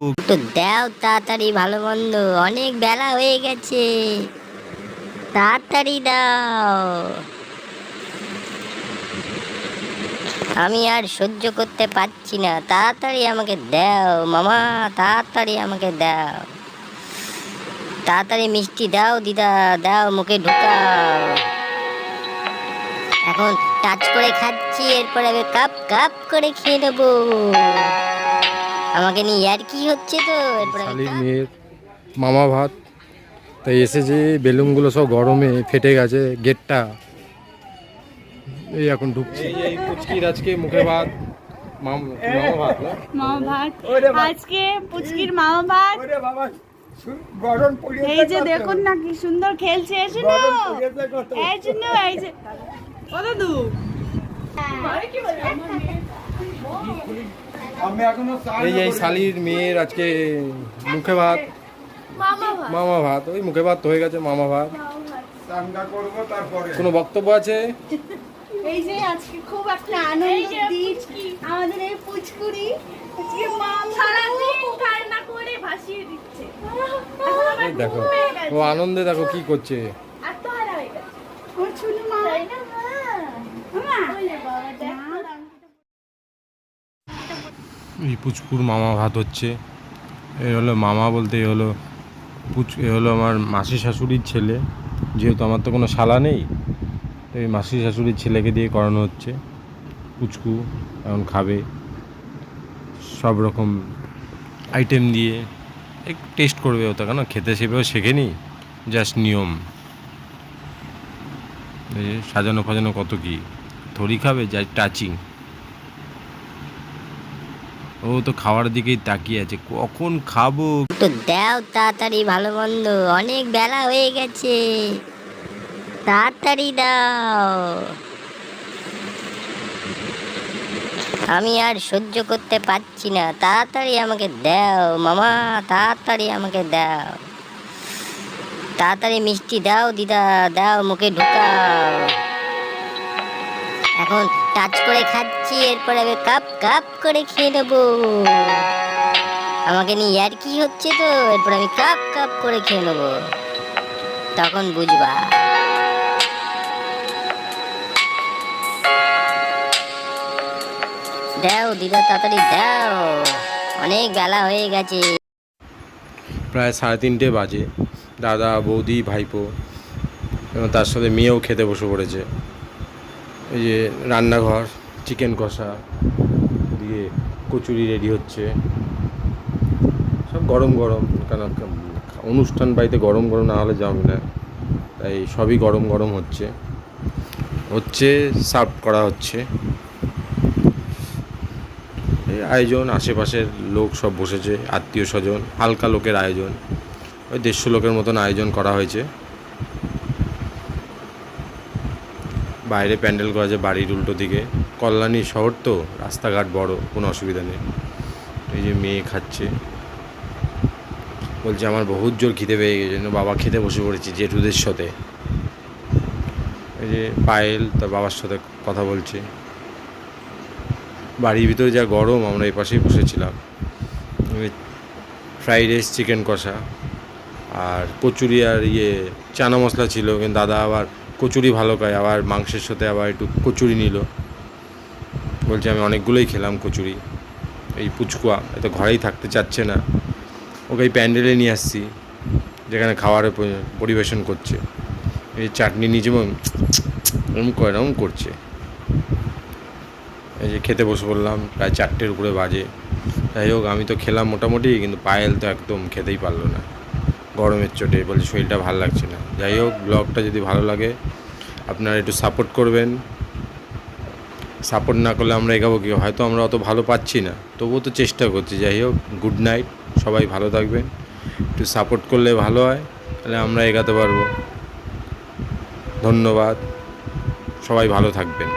একটু দাও তাড়াতাড়ি, ভালো মন্দ অনেক বেলা হয়ে গেছে, তাড়াতাড়ি দাও। আমি আর সহ্য করতে পারছি না, তাড়াতাড়ি আমাকে দাও মামা, তাড়াতাড়ি আমাকে দাও। তাড়াতাড়ি মিষ্টি দাও দিদা, দাও মুখে ঢুকাও। এখন টাচ করে খাচ্ছি, এরপরে আমি কাপ কাপ করে খেয়ে নেবো। আমাকে নিয়ে আর কি হচ্ছে তো। এরপরে শালির মেয়ের মামা ভাত, তাই এসেছে। বেলুনগুলো সব গরমে ফেটে গেছে, গেটটা এই এখন ঢুকছে। এই পুচকির আজকে মুখে ভাত, মামা ভাত না, মামা ভাত আজকে পুচকির মামা ভাত। এই যে দেখুন না কি সুন্দর খেলছে, এসে না এই জন্য এই যে ও দাদু এই শালির মেয়ের আজকে মুখে ভাত, মামা ভাত। ওই মুখে ভাত হয়ে গেছে, মামা ভাত। কোনো বক্তব্য আছে? এই যে আজকে খুব একটা আনন্দ দিন আমাদের এই পুচকুরি আজকে সারাদিন কান্না করে ভাসিয়ে দিচ্ছে। দেখো ও আনন্দে, দেখো কি করছে। এই পুচকুর মামা ভাত হচ্ছে। এ হলো মামা বলতে এ হলো এ হলো আমার মাসি শাশুড়ির ছেলে। যেহেতু আমার তো কোনো শালা নেই, তো এই মাসি শাশুড়ির ছেলেকে দিয়ে করানো হচ্ছে। পুচকু এখন খাবে সব রকম আইটেম দিয়ে, একটু টেস্ট করবে। ওটা কেন খেতে সেভাবে শেখেনি, জাস্ট নিয়ম। এই যে সাজানো ফাজানো কত কি, থরি খাবে যা টাচিং। ও তো খাওয়ার দিকেই তাকিয়ে আছে, কখন খাবো। একটু দাও তাড়াতাড়ি, ভালো মন্দ অনেক বেলা হয়ে গেছে, তাড়াতাড়ি দাও। আমি আর সহ্য করতে পারছি না, তাড়াতাড়ি আমাকে দাও মামা, তাড়াতাড়ি আমাকে দাও। তাড়াতাড়ি মিষ্টি দাও দিদা, দাও মুখে ঢুকাও। এখন টাচ করে খাচ্ছি, এরপরে আমি কাপ কাপ করে খেয়ে নেবো। আমাকে নিয়ে আর কি হচ্ছে তো। এরপর আমি কাপ কাপ করে খেয়ে নেবো, তখন বুঝবা। দাও দিদা, তাড়াতাড়ি দাও, অনেক বেলা হয়ে গেছে। প্রায় 3:30 বাজে। দাদা বৌদি ভাইপো এবং তার সাথে মেয়েও খেতে বসে পড়েছে। এই যে রান্নাঘর, চিকেন কষা দিয়ে কচুরি রেডি হচ্ছে, সব গরম গরম। কারণ অনুষ্ঠান বাড়িতে গরম গরম না হলে যাবে না, তাই সবই গরম গরম হচ্ছে সার্ভ করা হচ্ছে। এই আয়োজন, আশেপাশের লোক সব বসেছে, আত্মীয় স্বজন, হালকা লোকের আয়োজন। ওই 150 লোকের মতন আয়োজন করা হয়েছে। বাইরে প্যান্ডেল করা আছে বাড়ির উল্টো দিকে। কল্যাণী শহর তো, রাস্তাঘাট বড়, কোনো অসুবিধা নেই। এই যে মেয়ে খাচ্ছে, বলছে আমার বহুত জোর খিদে পেয়ে গেছে, বাবা খেতে বসে পড়েছি জেঠুদের সাথে। এই যে পায়েল তার বাবার সাথে কথা বলছে। বাড়ির ভিতরে যা গরম, আমরা এই পাশেই বসেছিলাম। ফ্রাইড রাইস, চিকেন কষা আর কচুরি আর চানা মশলা ছিল, কিন্তু দাদা আবার কচুরি ভালো খায়, আবার মাংসের সাথে আবার একটু কচুরি নিল। বলছে আমি অনেকগুলোই খেলাম কচুরি। এই পুচকুয়া এত ঘরেই থাকতে চাচ্ছে না, ওকে এই প্যান্ডেলে নিয়ে আসছি যেখানে খাবারের পরিবেশন করছে। এই চাটনি নিজে এরকম করছে। এই যে খেতে বসে পড়লাম, প্রায় 4টের উপরে বাজে। যাই হোক, আমি তো খেলাম মোটামুটি, কিন্তু পায়েল তো একদম খেতেই পারলো না গরমের চোটে, বলছে শরীরটা ভালো লাগছে না। যাই হোক, ব্লগটা যদি ভালো লাগে আপনারা একটু সাপোর্ট করবেন। সাপোর্ট না করলে আমরা এগাবো কি? হয়তো আমরা অত ভালো পাচ্ছি না, তবুও তো চেষ্টা করছি। যাই হোক, গুড নাইট, সবাই ভালো থাকবেন। একটু সাপোর্ট করলে ভালো হয়, তাহলে আমরা এগাতে পারবো। ধন্যবাদ, সবাই ভালো থাকবেন।